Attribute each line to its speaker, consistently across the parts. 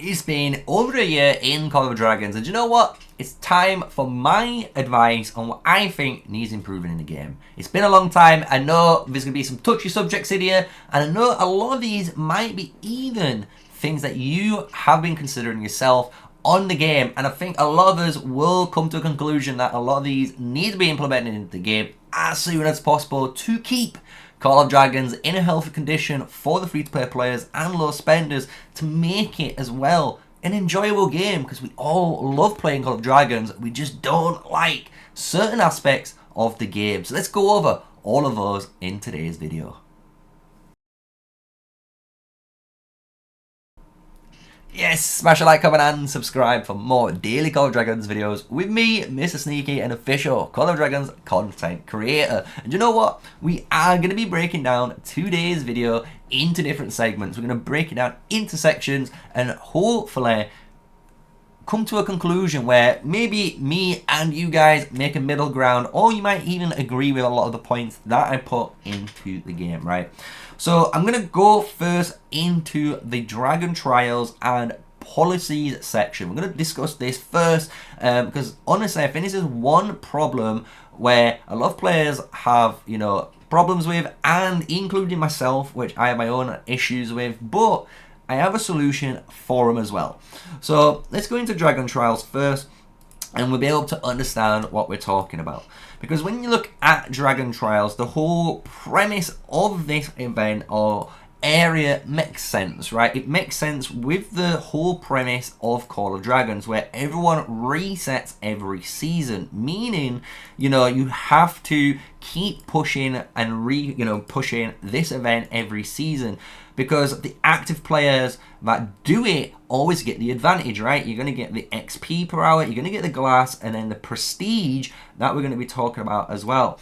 Speaker 1: It's been over a year in Call of Dragons, and you know what? It's time for my advice on what I think needs improving in the game. It's been a long time. I know there's going to be some touchy subjects in here, and I know a lot of these might be even things that you have been considering yourself on the game, and I think a lot of us will come to a conclusion that a lot of these need to be implemented into the game as soon as possible to keep Call of Dragons in a healthy condition for the free-to-play players and low spenders, to make it as well an enjoyable game, because we all love playing Call of Dragons. We just don't like certain aspects of the game. So let's go over all of those in today's video. Yes, smash a like, comment and subscribe for more daily Call of Dragons videos with me, MrSneakyy, an official Call of Dragons content creator. And you know what? We are going to be breaking down today's video into different segments. We're going to break it down into sections and hopefully come to a conclusion where maybe me and you guys make a middle ground, or you might even agree with a lot of the points that I put into the game, right? So I'm going to go first into the Dragontrials and policies section. We're going to discuss this first because honestly I think this is one problem where a lot of players have, problems with, and including myself, which I have my own issues with, but I have a solution for them as well. So let's go into Dragontrials first, and we'll be able to understand what we're talking about. Because when you look at Dragontrials, the whole premise of this event or area makes sense, right? It makes sense with the whole premise of Call of Dragons, where everyone resets every season, meaning, you have to keep pushing and pushing this event every season, because the active players that do it always get the advantage, right? You're going to get the XP per hour, you're going to get the glass, and then the prestige that we're going to be talking about as well.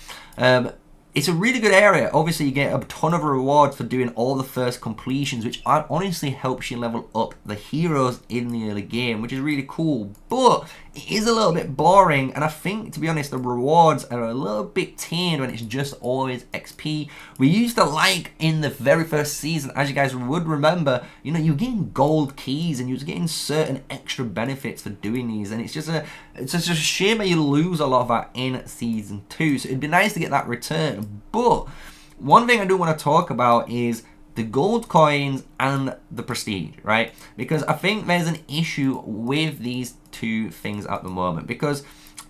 Speaker 1: It's a really good area. Obviously, you get a ton of rewards for doing all the first completions, which honestly helps you level up the heroes in the early game, which is really cool. But it is a little bit boring, and I think, to be honest, the rewards are a little bit tamed when it's just always XP. We used to like in the very first season, as you guys would remember, you're getting gold keys and you're getting certain extra benefits for doing these, and it's just a shame that you lose a lot of that in season 2. So it'd be nice to get that return. But one thing I do want to talk about is the gold coins and the prestige, right? Because I think there's an issue with these two things at the moment. Because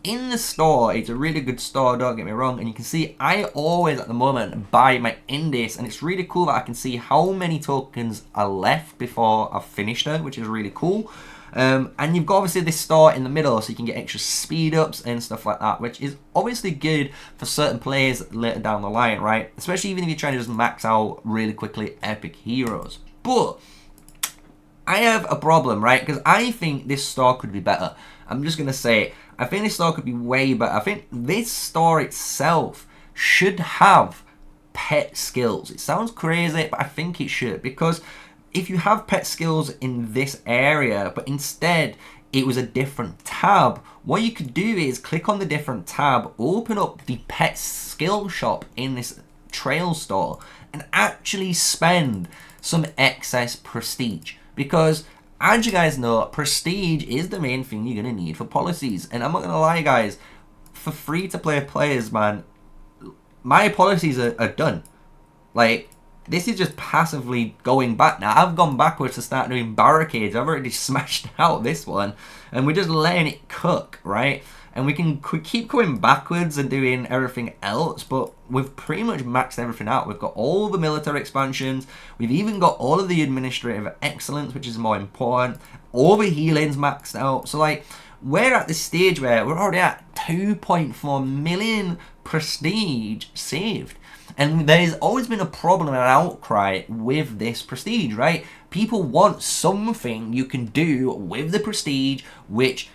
Speaker 1: in the store, it's a really good store, don't get me wrong, and you can see I always at the moment buy my Indies, and it's really cool that I can see how many tokens are left before I've finished it, which is really cool. And you've got obviously this store in the middle, so you can get extra speed ups and stuff like that, which is obviously good for certain players later down the line, right? Especially even if you're trying to just max out really quickly epic heroes. But I have a problem, right? Because I think this store could be better. I'm just going to say it. I think this store could be way better. I think this store itself should have pet skills. It sounds crazy, but I think it should, because if you have pet skills in this area, but instead it was a different tab, what you could do is click on the different tab, open up the pet skill shop in this trail store, and actually spend some excess prestige. Because as you guys know, prestige is the main thing you're going to need for policies. And I'm not going to lie, guys, for free-to-play players, man, my policies are done. Like, this is just passively going back now. I've gone backwards to start doing barricades. I've already smashed out this one, and we're just letting it cook, right? And we can keep going backwards and doing everything else, but we've pretty much maxed everything out. We've got all the military expansions. We've even got all of the administrative excellence, which is more important. All the healing's maxed out. So, like, we're at this stage where we're already at 2.4 million prestige saved. And there's always been a problem and an outcry with this prestige, right? People want something you can do with the prestige which,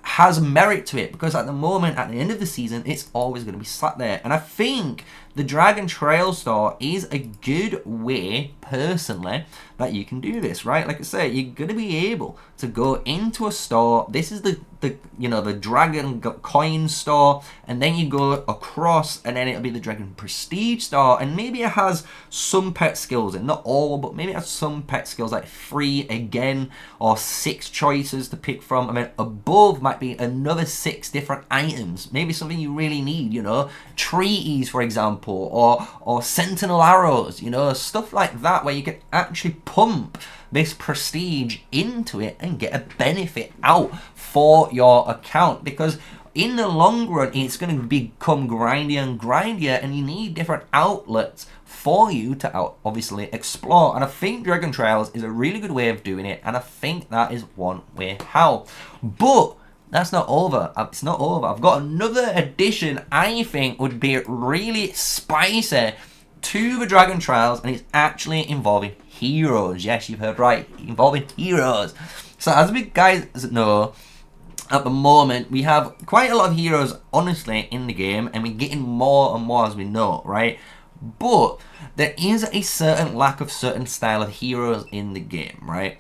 Speaker 1: has merit to it. Because at the moment, at the end of the season, it's always going to be sat there. And I think the Dragontrials store is a good way, personally, that you can do this, right? Like I say, you're going to be able to go into a store. This is the you know, the Dragon coin store, and then you go across, and then it'll be the Dragon Prestige store, and maybe it has some pet skills, and not all, but maybe it has some pet skills, like 3 again, or 6 choices to pick from. I mean, above might be another 6 different items, maybe something you really need, you know, treaties, for example, or sentinel arrows, you know, stuff like that, where you can actually pump this prestige into it and get a benefit out for your account, because in the long run it's going to become grindier and grindier, and you need different outlets for you to obviously explore. And I think Dragontrials is a really good way of doing it, and I think that is one way how. But that's not over. It's not over. I've got another addition I think would be really spicy to the Dragontrials, and it's actually involving heroes. Yes, you've heard right, involving heroes. So as we guys know, at the moment we have quite a lot of heroes, honestly, in the game, and we're getting more and more as we know, right? But there is a certain lack of certain style of heroes in the game, right?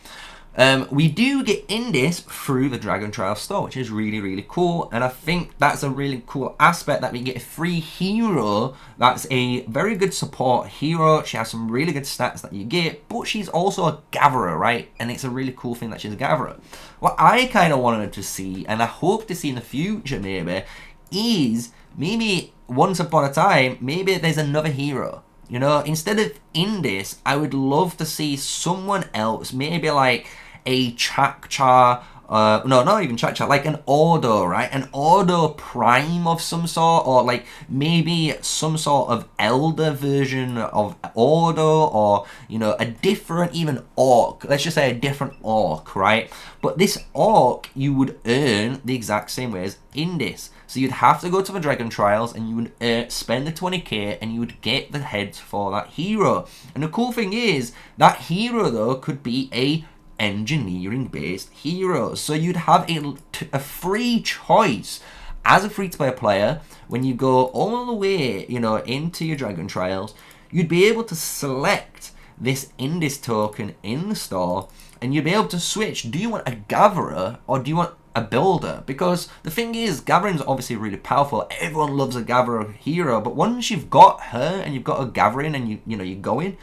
Speaker 1: We do get in this through the Dragontrials store, which is really, really cool. And I think that's a really cool aspect, that we get a free hero that's a very good support hero. She has some really good stats that you get, but she's also a gatherer, right? And it's a really cool thing that she's a gatherer. What I kind of wanted to see, and I hope to see in the future maybe, is maybe once upon a time, maybe there's another hero. You know, instead of in this, I would love to see someone else, maybe like a Chakchar, no, not even Chakchar, like an Ordo, right? An Ordo Prime of some sort, or like maybe some sort of elder version of Ordo, or, you know, a different even orc. Let's just say a different orc, right? But this orc, you would earn the exact same way as in this. So you'd have to go to the Dragontrials, and you would spend the 20k, and you would get the heads for that hero. And the cool thing is, that hero though could be a engineering based hero. So you'd have a free choice as a free-to-play player. When you go all the way, you know, into your Dragontrials, you'd be able to select this Indis token in the store, and you'd be able to switch. Do you want a gatherer, or do you want a builder? Because the thing is, gathering is obviously really powerful. Everyone loves a gatherer hero, but once you've got her and you've got a gathering, and you know you're going,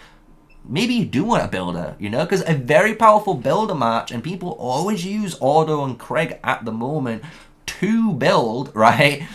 Speaker 1: maybe you do want a builder, you know, because a very powerful builder match, and people always use Ordo and Craig at the moment to build, right?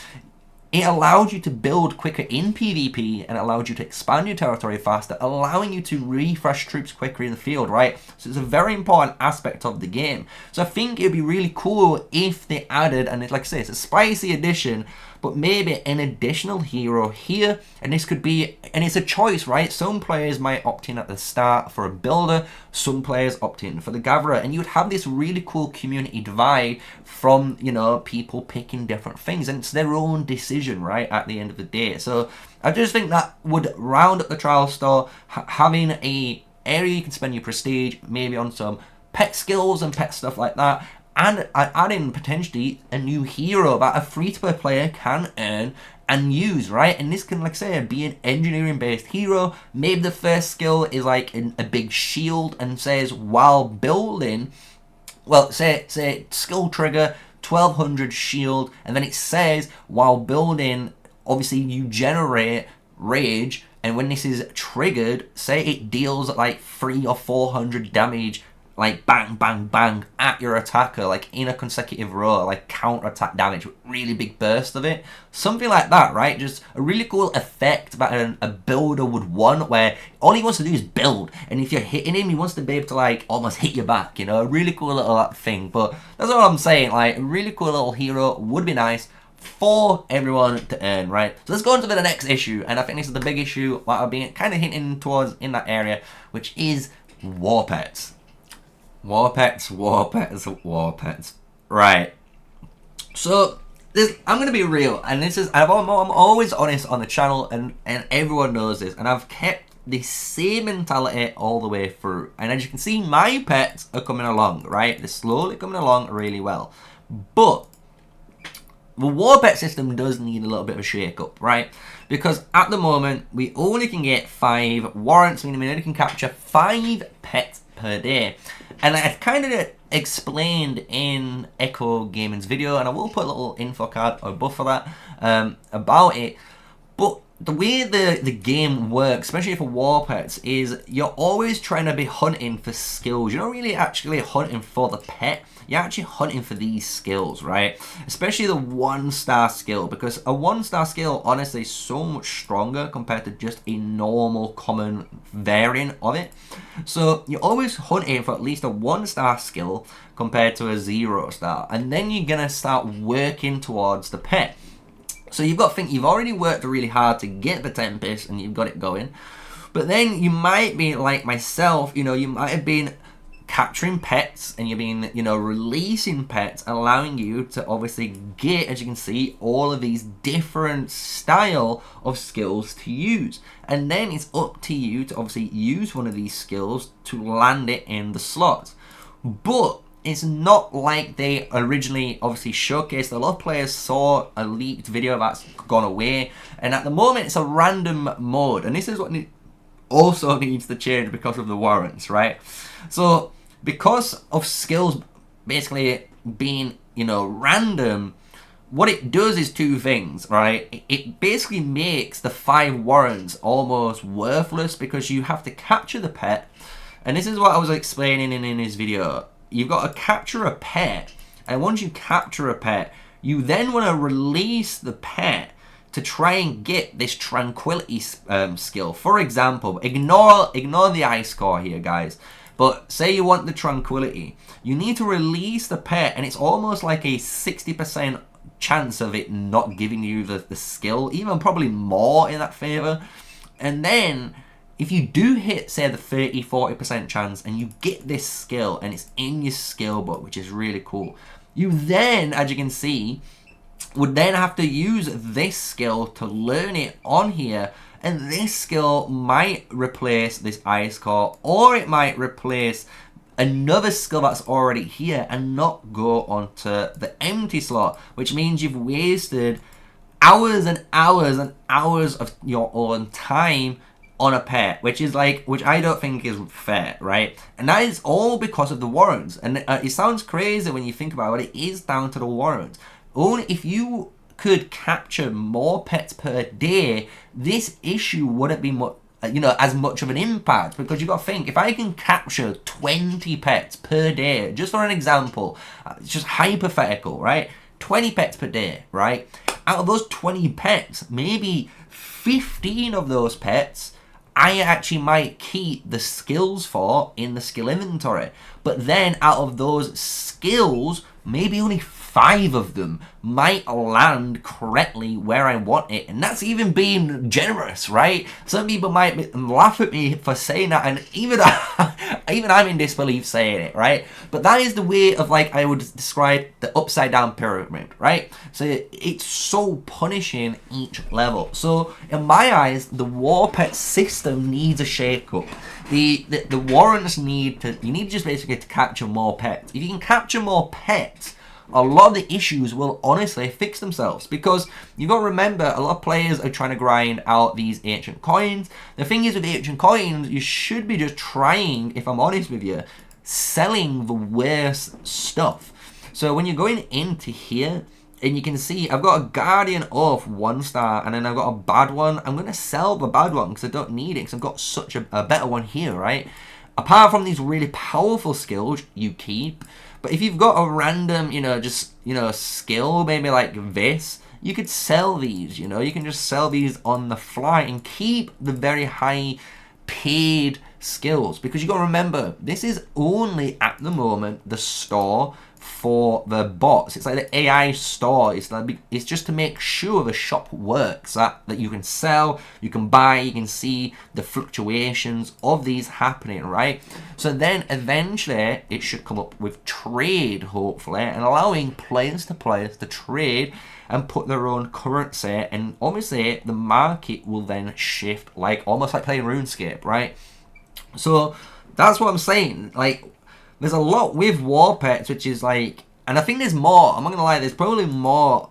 Speaker 1: It allowed you to build quicker in PvP, and allowed you to expand your territory faster, allowing you to refresh troops quicker in the field, right? So it's a very important aspect of the game. So I think it'd be really cool if they added, and like I say, it's a spicy addition, but maybe an additional hero here, and this could be, and it's a choice, right? Some players might opt in at the start for a builder, some players opt in for the gatherer, and you would have this really cool community divide from, you know, people picking different things, and it's their own decision, right, at the end of the day. So I just think that would round up the trial store, having a area you can spend your prestige, maybe on some pet skills and pet stuff like that, and adding potentially a new hero that a free-to-play player can earn and use, right? And this can, like I say, be an engineering-based hero. Maybe the first skill is like a big shield, and says while building, well, say skill trigger 1200 shield, and then it says while building, obviously you generate rage, and when this is triggered, say it deals like 300 or 400 damage, like bang, bang, bang at your attacker, like in a consecutive row, like counter-attack damage, really big burst of it. Something like that, right? Just a really cool effect that a builder would want, where all he wants to do is build, and if you're hitting him, he wants to be able to like almost hit you back, you know? A really cool little thing. But that's what I'm saying, like a really cool little hero would be nice for everyone to earn, right? So let's go on to the next issue, and I think this is the big issue what I've been kind of hinting towards in that area, which is war pets. War pets. Right. So I'm gonna be real, and this is I'm always honest on the channel, and everyone knows this, and I've kept the same mentality all the way through. And as you can see, my pets are coming along, right? They're slowly coming along really well. But the war pet system does need a little bit of a shake up, right? Because at the moment, we only can get 5 warrants, meaning we only can capture 5 pets per day. And I've kind of explained in Echo Gaming's video, and I will put a little info card above for that, about it. But the way the game works, especially for war pets, is you're always trying to be hunting for skills. You're not really actually hunting for the pet. You're actually hunting for these skills, right? Especially the 1-star skill, because a 1-star skill, honestly, is so much stronger compared to just a normal common variant of it. So you're always hunting for at least a 1-star skill compared to a 0-star. And then you're going to start working towards the pet. So you've got to think, you've already worked really hard to get the Tempest and you've got it going. But then you might be like myself, you know, you might have been capturing pets and you've been, you know, releasing pets, allowing you to obviously get, as you can see, all of these different style of skills to use. And then it's up to you to obviously use one of these skills to land it in the slot. But it's not like they originally obviously showcased. A lot of players saw a leaked video that's gone away, and at the moment it's a random mode, and this is what also needs to change because of the warrants, right? So because of skills basically being, you know, random, what it does is 2 things, right? It basically makes the 5 warrants almost worthless because you have to capture the pet, and this is what I was explaining in his video. You've got to capture a pet, and once you capture a pet, you then want to release the pet to try and get this tranquility skill. For example, ignore the ice core here, guys, but say you want the tranquility, you need to release the pet, and it's almost like a 60% chance of it not giving you the skill, even probably more in that favor. And then if you do hit, say, the 30-40% chance and you get this skill and it's in your skill book, which is really cool, you then, as you can see, would then have to use this skill to learn it on here, and this skill might replace this ice core, or it might replace another skill that's already here and not go onto the empty slot, which means you've wasted hours and hours and hours of your own time on a pet, which I don't think is fair, right? And that is all because of the warrants. And it sounds crazy when you think about it, it is down to the warrants. Only if you could capture more pets per day, this issue wouldn't be much, you know, as much of an impact, because you've got to think, if I can capture 20 pets per day, just for an example, it's just hypothetical, right? 20 pets per day, right? Out of those 20 pets, maybe 15 of those pets I actually might keep the skills for in the skill inventory. But then out of those skills, maybe only 5 of them might land correctly where I want it. And that's even being generous, right? Some people might laugh at me for saying that, and even I'm in disbelief saying it, right? But that is the way of, like, I would describe the upside down pyramid, right? So it's so punishing each level. So in my eyes, the war pet system needs a shake up. The warrants need to, you need just basically to capture more pets. If you can capture more pets, a lot of the issues will honestly fix themselves, because you've got to remember, a lot of players are trying to grind out these ancient coins. The thing is, with ancient coins, you should be just trying, if I'm honest with you, selling the worst stuff. So when you're going into here, and you can see I've got a Guardian Oath 1-star, and then I've got a bad one. I'm going to sell the bad one because I don't need it, because I've got such a better one here, right? Apart from these really powerful skills, you keep. But if you've got a random, skill, maybe like this, you could sell these, you can just sell these on the fly and keep the very high paid skills. Because you got to remember, this is only at the moment the store for the bots. It's like the AI store. It's just to make sure the shop works, that you can sell, you can buy, you can see the fluctuations of these happening, right? So then eventually it should come up with trade, hopefully, and allowing players to trade and put their own currency, and obviously the market will then shift, like almost like playing RuneScape, right? So that's what I'm saying. Like, there's a lot with war pets, which is like, And I think there's more. I'm not gonna lie, there's probably more.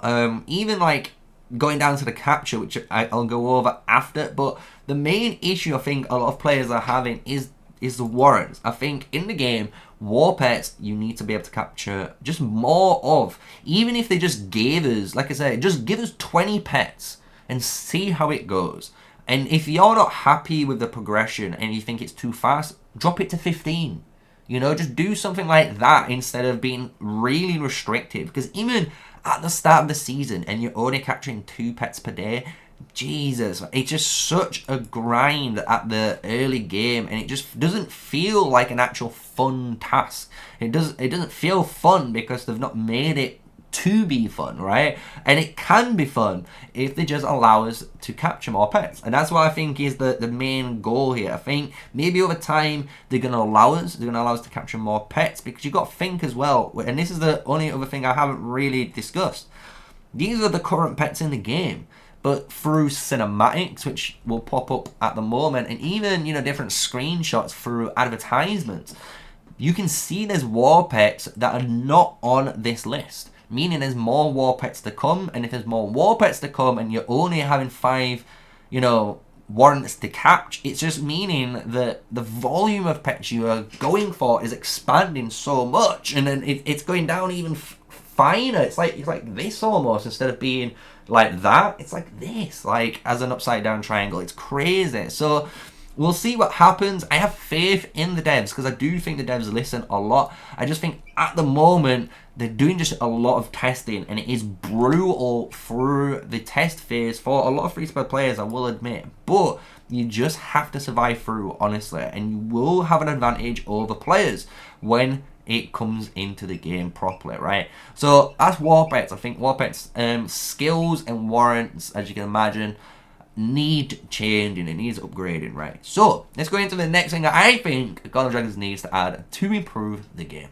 Speaker 1: Even like going down to the capture, which I'll go over after. But the main issue I think a lot of players are having is the warrants. I think in the game, war pets, you need to be able to capture just more of. Even if they just gave us, like I said, just give us 20 pets and see how it goes. And if you're not happy with the progression and you think it's too fast, drop it to 15. You know, just do something like that instead of being really restrictive. Because even at the start of the season and you're only capturing 2 pets per day, Jesus, it's just such a grind at the early game, and it just doesn't feel like an actual fun task. It doesn't feel fun because they've not made it to be fun, right? And it can be fun if they just allow us to capture more pets. And that's what I think is the main goal here. I think maybe over time they're going to allow us to capture more pets, because you've got to think as well, and this is the only other thing I haven't really discussed. These are the current pets in the game, but through cinematics, which will pop up at the moment, and even, you know, different screenshots through advertisements, you can see there's war pets that are not on this list. Meaning there's more war pets to come, and if there's more war pets to come and you're only having 5, you know, warrants to catch, it's just meaning that the volume of pets you are going for is expanding so much, and then it's going down even finer. It's like this almost, instead of being like that, it's like this, like as an upside down triangle. It's crazy. So we'll see what happens. I have faith in the devs, because I do think the devs listen a lot. I just think at the moment they're doing just a lot of testing, and it is brutal through the test phase for a lot of free-to-play players, I will admit. But you just have to survive through, honestly, and you will have an advantage over players when it comes into the game properly, right? So that's war pets. I think war pets skills and warrants, as you can imagine, need changing. It needs upgrading, right? So let's go into the next thing that I think God of Dragons needs to add to improve the game.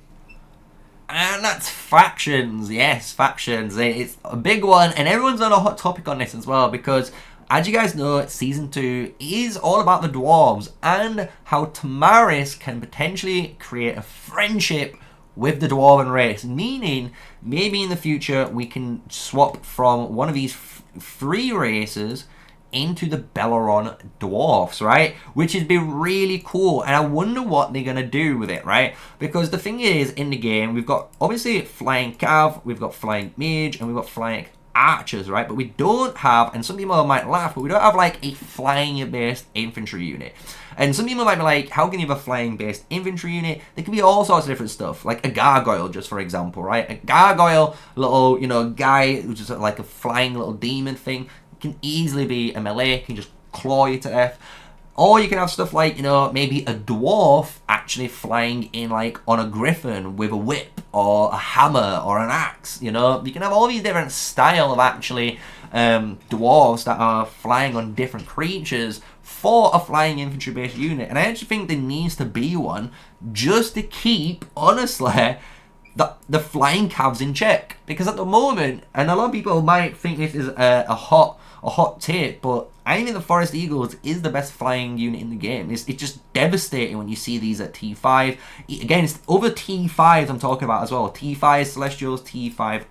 Speaker 1: And that's factions. Yes, factions. It's a big one, and everyone's on a hot topic on this as well, because as you guys know, Season 2 is all about the dwarves and how Tamaris can potentially create a friendship with the dwarven race, meaning maybe in the future we can swap from one of these 3 races into the Belleron dwarfs, right? Which would be really cool, and I wonder what they're gonna do with it, right? Because the thing is, in the game, we've got obviously flying cav, we've got flying mage, and we've got flying archers, right? But we don't have, and some people might laugh, but we don't have like a flying based infantry unit. And some people might be like, how can you have a flying based infantry unit? There can be all sorts of different stuff, like a gargoyle, just for example, right? A gargoyle, little, you know, guy who's just like a flying little demon thing, can easily be a melee, can just claw you to death. Or you can have stuff like, you know, maybe a dwarf actually flying in like on a griffin with a whip or a hammer or an axe, you know. You can have all these different style of actually dwarves that are flying on different creatures for a flying infantry based unit. And I actually think there needs to be one just to keep, honestly, the flying cavs in check. Because at the moment, and a lot of people might think this is a hot take, but I think the Forest Eagles is the best flying unit in the game. It's just devastating when you see these at T5. Again, it's other T5s I'm talking about as well. T5 Celestials, T5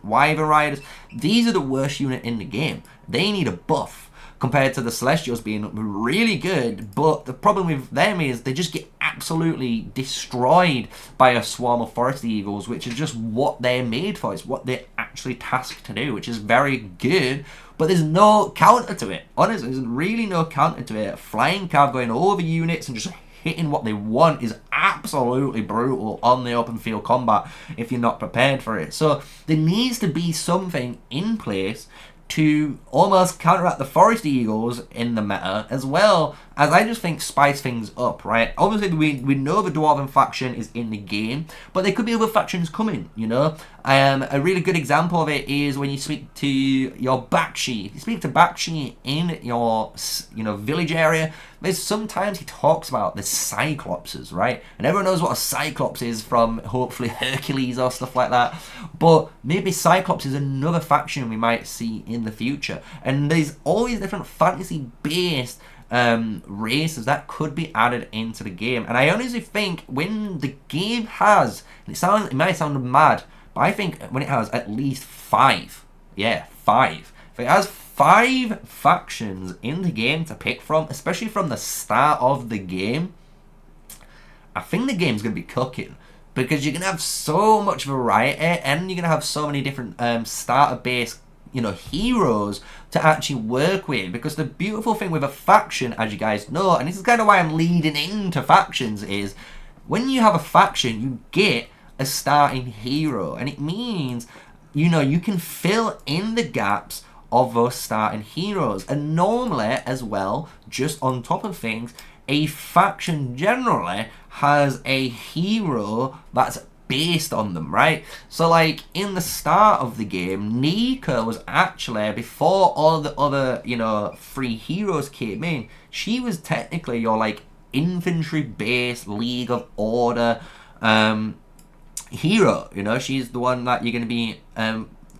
Speaker 1: Wyvern Riders. These are the worst unit in the game. They need a buff compared to the Celestials being really good, but the problem with them is they just get absolutely destroyed by a swarm of Forest Eagles, which is just what they're made for. It's what they're actually tasked to do, which is very good, but there's no counter to it. Honestly, there's really no counter to it. Flying cav going over units and just hitting what they want is absolutely brutal on the open field combat if you're not prepared for it. So there needs to be something in place to almost counteract the Forest Eagles in the meta, as well as I just think spice things up, right? Obviously, we know the Dwarven faction is in the game, but there could be other factions coming, you know? A really good example of it is when you speak to your Bakshi. If you speak to Bakshi in your, you know, village area, there's sometimes he talks about the Cyclopses, right? And everyone knows what a Cyclops is from, hopefully, Hercules or stuff like that. But maybe Cyclops is another faction we might see in the future. And there's always different fantasy-based races that could be added into the game. And I honestly think when the game has, and it might sound mad, but I think when it has at least 5, yeah, 5. If it has 5 factions in the game to pick from, especially from the start of the game, I think the game's going to be cooking. Because you're going to have so much variety, and you're going to have so many different starter-based, you know, heroes to actually work with. Because the beautiful thing with a faction, as you guys know, and this is kind of why I'm leading into factions, is when you have a faction, you get a starting hero. And it means, you know, you can fill in the gaps of those starting heroes. And normally, as well, just on top of things, a faction generally has a hero that's based on them, right? So like in the start of the game, Nika was actually, before all the other, you know, 3 heroes came in, she was technically your like infantry based League of Order hero. You know, she's the one that you're going to be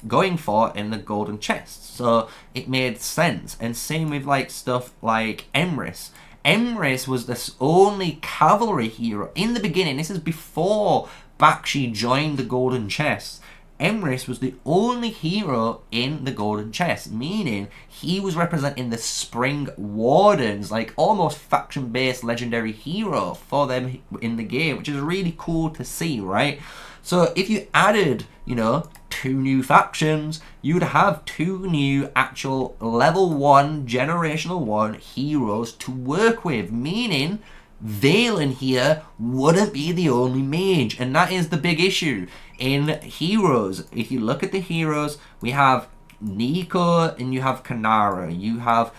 Speaker 1: going for in the golden chest. So it made sense. And same with like stuff like Emrys. Emrys was the only cavalry hero in the beginning. This is before Bakshi joined the golden chest. Emrys was the only hero in the golden chest, meaning he was representing the Spring Wardens, like almost faction-based legendary hero for them in the game, which is really cool to see, right? So if you added, you know, 2 new factions, you'd have 2 new actual level 1, generational 1 heroes to work with, meaning Valen here wouldn't be the only mage, and that is the big issue in heroes. If you look at the heroes, we have Nico and you have Kanara, you have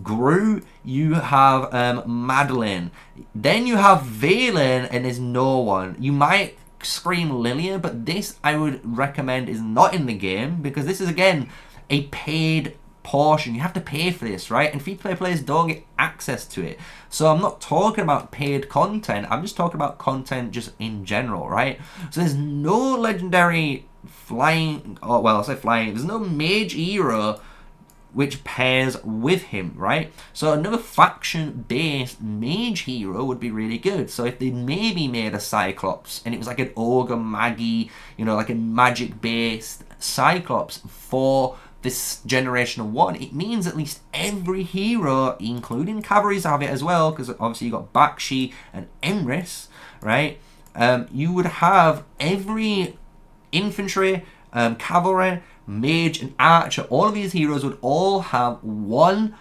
Speaker 1: Gru, you have Madeline, then you have Valen, and there's no one. You might scream Lilia, but this I would recommend is not in the game, because this is again a paid portion. You have to pay for this, right? And free-to-play players don't get access to it. So I'm not talking about paid content, I'm just talking about content just in general, right? So there's no legendary flying, oh well, I say flying, there's no mage hero which pairs with him, right? So another faction-based mage hero would be really good. So if they maybe made a Cyclops, and it was like an ogre maggie, you know, like a magic-based Cyclops for this generational 1, it means at least every hero, including cavalries, have it as well, because obviously you got Bakshi and Emrys, right? You would have every infantry, cavalry, mage and archer, all of these heroes would all have one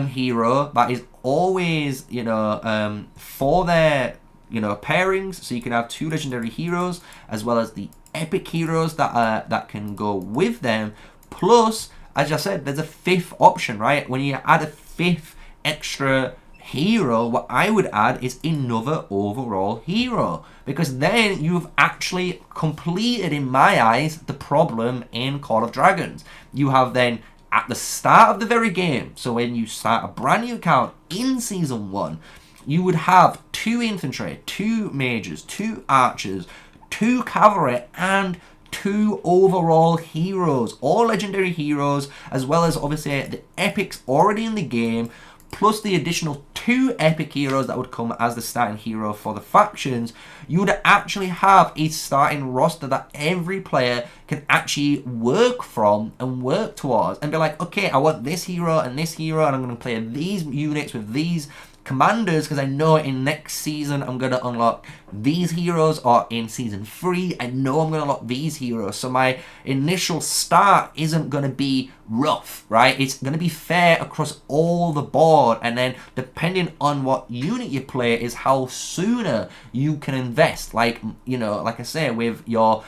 Speaker 1: hero that is always, you know, for their, you know, pairings. So you can have 2 legendary heroes as well as the epic heroes that can go with them. Plus, as I said, there's a 5th option, right? When you add a 5th extra hero, what I would add is another overall hero, because then you've actually completed, in my eyes, the problem in Call of Dragons. You have then, at the start of the very game, so when you start a brand new account in Season 1, you would have 2 infantry, 2 mages, 2 archers, 2 cavalry, and 2 overall heroes, all legendary heroes, as well as obviously the epics already in the game, plus the additional 2 epic heroes that would come as the starting hero for the factions. You would actually have a starting roster that every player can actually work from and work towards, and be like, okay, I want this hero, and I'm going to play these units with these commanders, because I know in next season I'm going to unlock these heroes, or in season 3 I know I'm going to unlock these heroes. So my initial start isn't going to be rough, right? It's going to be fair across all the board, and then depending on what unit you play is how sooner you can invest. Like, you know, like I say, with your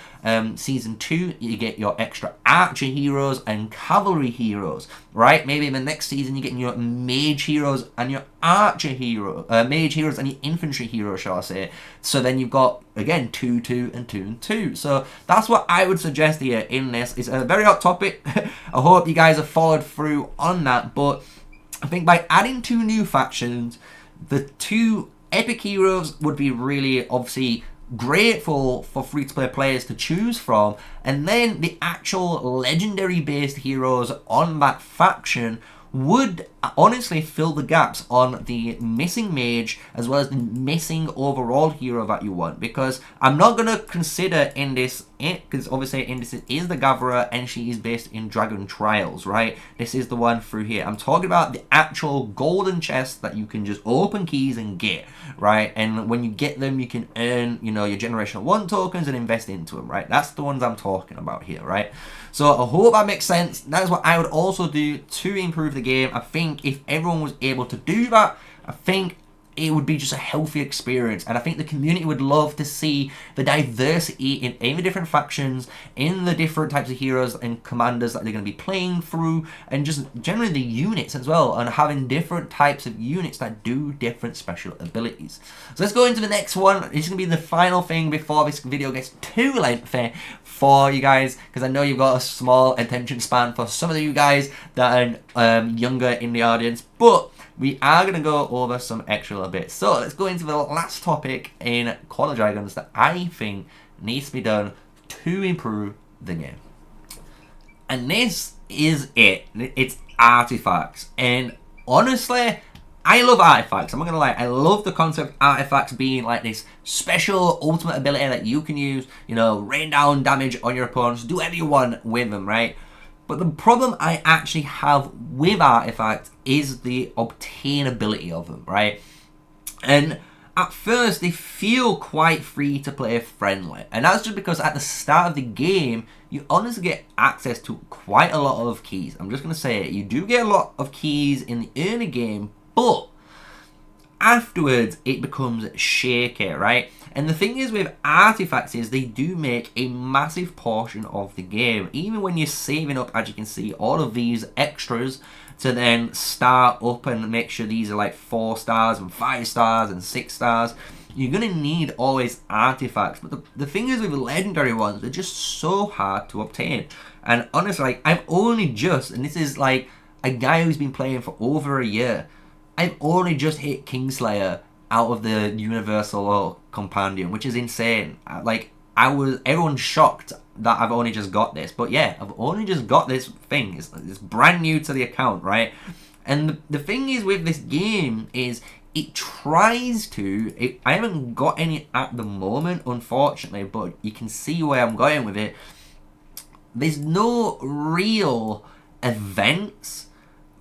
Speaker 1: season 2 you get your extra archer heroes and cavalry heroes, right? Maybe in the next season you're getting your mage heroes and your archer mage heroes and your infantry heroes, shall I say. So then you've got, again, 2, 2, and 2, and 2. So that's what I would suggest here in this. It's a very hot topic. I hope you guys have followed through on that. But I think by adding 2 new factions, the 2 epic heroes would be really, obviously, grateful for free-to-play players to choose from. And then the actual legendary-based heroes on that faction would honestly fill the gaps on the missing mage as well as the missing overall hero that you want. Because I'm not going to consider in this it, because obviously this is the Gatherer, and she is based in Dragontrials, right? This is the one through here. I'm talking about the actual golden chest that you can just open keys and get, right? And when you get them, you can earn, you know, your generational 1 tokens and invest into them, right? That's the ones I'm talking about here, right? So I hope that makes sense. That's what I would also do to improve the game. I think if everyone was able to do that, I think it would be just a healthy experience, and I think the community would love to see the diversity in the different factions, in the different types of heroes and commanders that they're going to be playing through, and just generally the units as well, and having different types of units that do different special abilities. So let's go into the next one. This is going to be the final thing before this video gets too lengthy for you guys, because I know you've got a small attention span for some of you guys that are younger in the audience, but we are going to go over some extra little bits. So let's go into the last topic in Call of Dragons that I think needs to be done to improve the game. And this is it. It's artifacts. And honestly, I love artifacts. I'm not going to lie. I love the concept of artifacts being like this special ultimate ability that you can use, you know, rain down damage on your opponents, do whatever you want with them, right? But the problem I actually have with artifacts is the obtainability of them, right? And at first, they feel quite free to play friendly. And that's just because at the start of the game, you honestly get access to quite a lot of keys. I'm just going to say it. You do get a lot of keys in the early game, but afterwards, it becomes shaky, right? And the thing is with artifacts is they do make a massive portion of the game. Even when you're saving up, as you can see, all of these extras to then start up and make sure these are like 4 stars and 5 stars and 6 stars, you're going to need always artifacts. But the thing is with legendary ones, they're just so hard to obtain. And honestly, like, I've only just, and this is like a guy who's been playing for over a year, I've only just hit Kingslayer out of the Universal Compendium, which is insane. Like, everyone's shocked that I've only just got this. But yeah, I've only just got this thing. It's brand new to the account, right? And the thing is with this game is it tries to... I haven't got any at the moment, unfortunately, but you can see where I'm going with it. There's no real events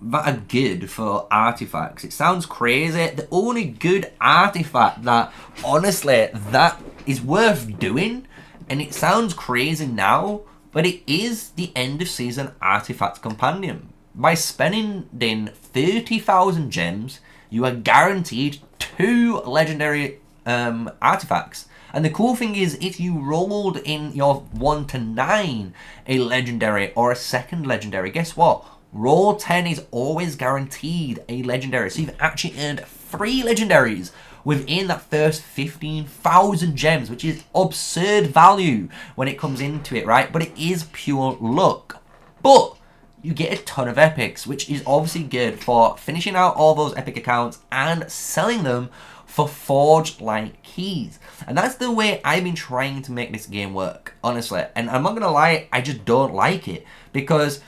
Speaker 1: that are good for artifacts. It sounds crazy. The only good artifact that, honestly, that is worth doing, and it sounds crazy now, but it is the end of season artifact compendium. By spending in 30,000 gems, you are guaranteed 2 legendary artifacts. And the cool thing is, if you rolled in your 1 to 9 a legendary or a second legendary, guess what? Roll 10 is always guaranteed a legendary. So you've actually earned 3 legendaries within that first 15,000 gems, which is absurd value when it comes into it, right? But it is pure luck. But you get a ton of epics, which is obviously good for finishing out all those epic accounts and selling them for forged-like keys. And that's the way I've been trying to make this game work, honestly. And I'm not going to lie, I just don't like it. Because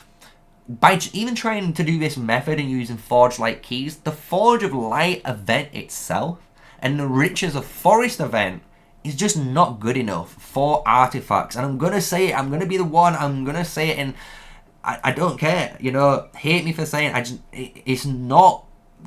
Speaker 1: by even trying to do this method and using Forge Light keys, the Forge of Light event itself and the Riches of Forest event is just not good enough for artifacts. And I'm going to say it, I'm going to be the one, I'm going to say it, and I don't care, you know, hate me for saying it's not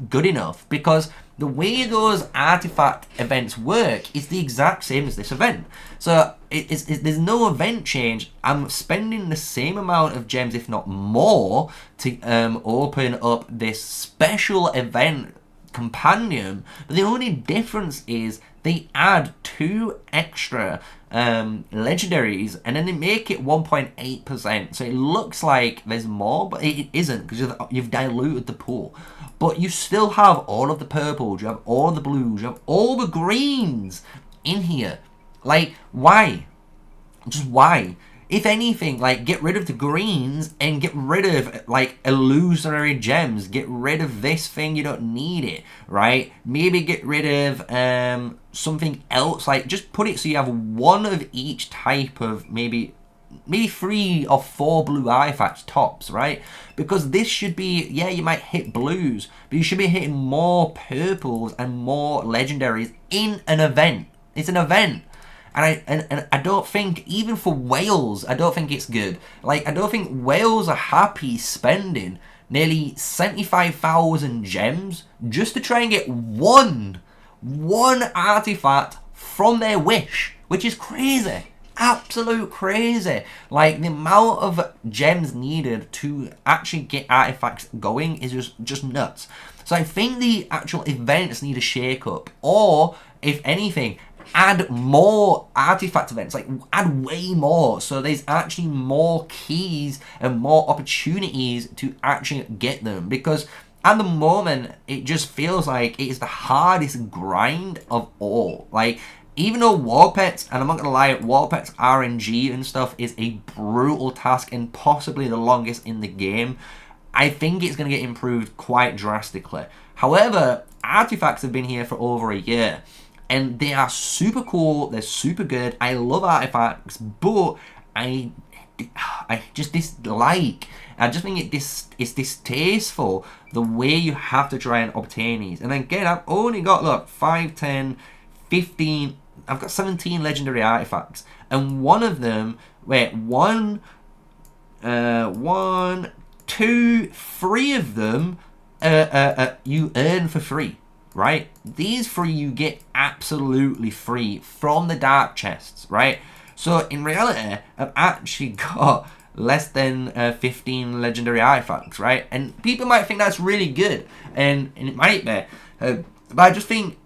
Speaker 1: good enough, because the way those artifact events work is the exact same as this event. So there's no event change. I'm spending the same amount of gems, if not more, to open up this special event compendium. But the only difference is they add 2 extra legendaries, and then they make it 1.8%. So it looks like there's more, but it isn't, because you've diluted the pool. But you still have all of the purples, you have all the blues, you have all the greens in here. Like, why? Just why? If anything, like, get rid of the greens and get rid of, like, illusionary gems. Get rid of this thing, you don't need it, right? Maybe get rid of something else. Like, just put it so you have 1 of each type of maybe 3 or 4 blue artifacts tops, right? Because this should be, yeah, you might hit blues, but you should be hitting more purples and more legendaries in an event. It's an event. And I don't think, even for whales, I don't think it's good. Like, I don't think whales are happy spending nearly 75,000 gems just to try and get one artifact from their wish, which is crazy. Absolute crazy. Like, the amount of gems needed to actually get artifacts going is just nuts. So I think the actual events need a shake up, or if anything, add more artifact events, like add way more, so there's actually more keys and more opportunities to actually get them, because at the moment it just feels like it is the hardest grind of all. Like, even though War Pets, and I'm not gonna lie, War Pets RNG and stuff is a brutal task and possibly the longest in the game, I think it's gonna get improved quite drastically. However, artifacts have been here for over a year, and they are super cool, they're super good. I love artifacts, but I just dislike, I just think it's distasteful the way you have to try and obtain these. And again, I've only got, look, 5, 10, 15, I've got 17 legendary artifacts. And one of them, wait, 2, 3 of them you earn for free. Right? These 3 you get absolutely free from the dark chests, right? So in reality, I've actually got less than 15 legendary artifacts, right? And people might think that's really good, and it might be, but I just think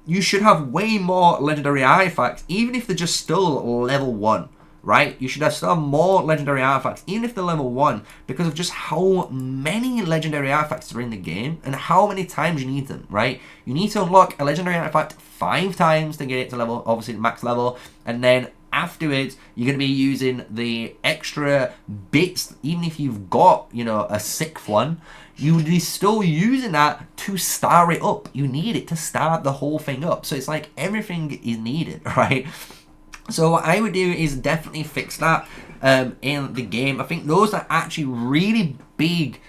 Speaker 1: you should have way more legendary artifacts, even if they're just still level 1. Right? You should still have more legendary artifacts, even if they're level 1, because of just how many legendary artifacts are in the game and how many times you need them, right? You need to unlock a legendary artifact 5 times to get it to level, obviously max level, and then afterwards you're going to be using the extra bits. Even if you've got, you know, a 6th one, you would be still using that to star it up. You need it to start the whole thing up. So it's like everything is needed, right? So what I would do is definitely fix that in the game. I think those are actually really big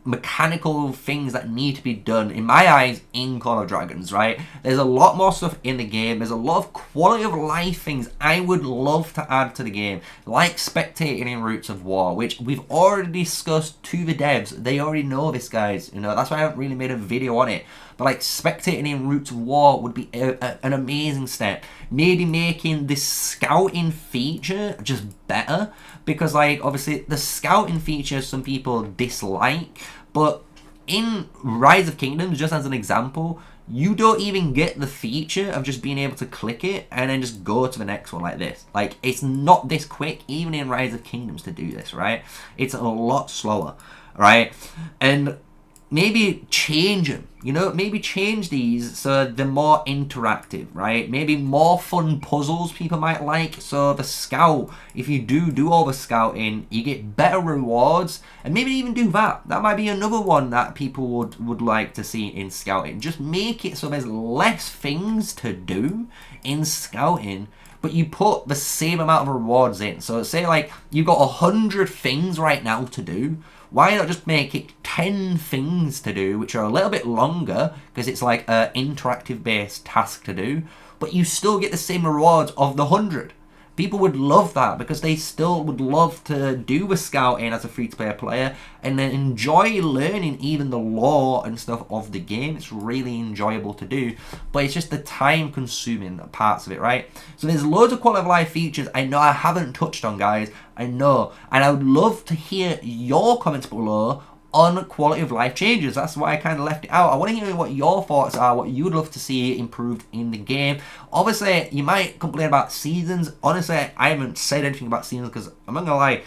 Speaker 1: mechanical things that need to be done, in my eyes, in Call of Dragons, right? There's a lot more stuff in the game. There's a lot of quality of life things I would love to add to the game, like spectating in Roots of War, which we've already discussed to the devs. They already know this, guys. You know, that's why I haven't really made a video on it. But like, spectating in Roots of War would be an amazing step. Maybe making this scouting feature just better, because like, obviously the scouting feature some people dislike, but in Rise of Kingdoms, just as an example, you don't even get the feature of just being able to click it and then just go to the next one like this. Like, it's not this quick, even in Rise of Kingdoms, to do this, right? It's a lot slower, right? And maybe change them, you know, maybe change these so they're more interactive, right? Maybe more fun puzzles people might like. So the scout, if you do all the scouting, you get better rewards, and maybe even do that. That might be another one that people would like to see in scouting. Just make it so there's less things to do in scouting, but you put the same amount of rewards in. So say like you've got 100 things right now to do. Why not just make it 10 things to do, which are a little bit longer, because it's like an interactive based task to do, but you still get the same rewards of the 100. People would love that, because they still would love to do the scouting as a free-to-play player and then enjoy learning even the lore and stuff of the game. It's really enjoyable to do, but it's just the time-consuming parts of it, right? So there's loads of quality of life features I know I haven't touched on, guys. I know, and I would love to hear your comments below on quality of life changes. That's why I kind of left it out. I want to hear what your thoughts are, what you would love to see improved in the game. Obviously, you might complain about seasons. Honestly, I haven't said anything about seasons, because I'm not gonna lie,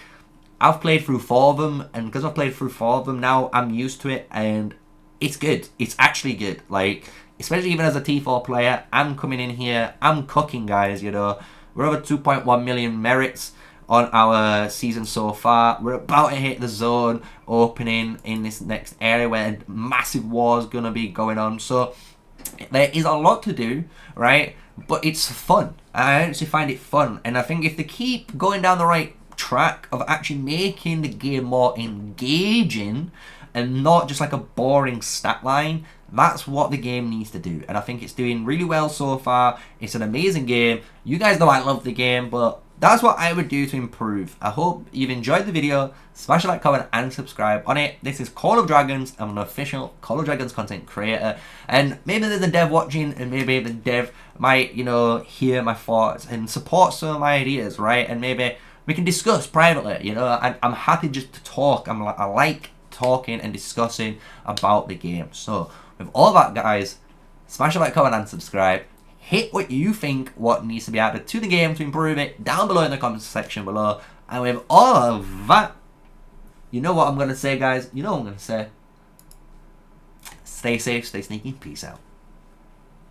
Speaker 1: I've played through 4 of them, and because I've played through 4 of them now, I'm used to it, and it's good. It's actually good. Like, especially even as a T4 player, I'm coming in here, I'm cooking, guys, you know. We're over 2.1 million merits on our season so far. We're about to hit the zone opening in this next area where a massive war is going to be going on. So there is a lot to do, right? But it's fun. I actually find it fun. And I think if they keep going down the right track of actually making the game more engaging, and not just like a boring stat line. That's what the game needs to do, and I think it's doing really well so far. It's an amazing game. You guys know I love the game, but that's what I would do to improve. I hope you've enjoyed the video. Smash a like, comment, and subscribe on it. This is Call of Dragons. I'm an official Call of Dragons content creator, and maybe there's a dev watching, and maybe the dev might, you know, hear my thoughts and support some of my ideas, right? And maybe we can discuss privately. You know, I'm happy just to talk. I like talking and discussing about the game. So with all that, guys, smash a like, comment, and subscribe. Hit what you think what needs to be added to the game to improve it down below in the comments section below. And with all of that, you know what I'm going to say, guys. You know what I'm going to say. Stay safe, stay sneaky. Peace out.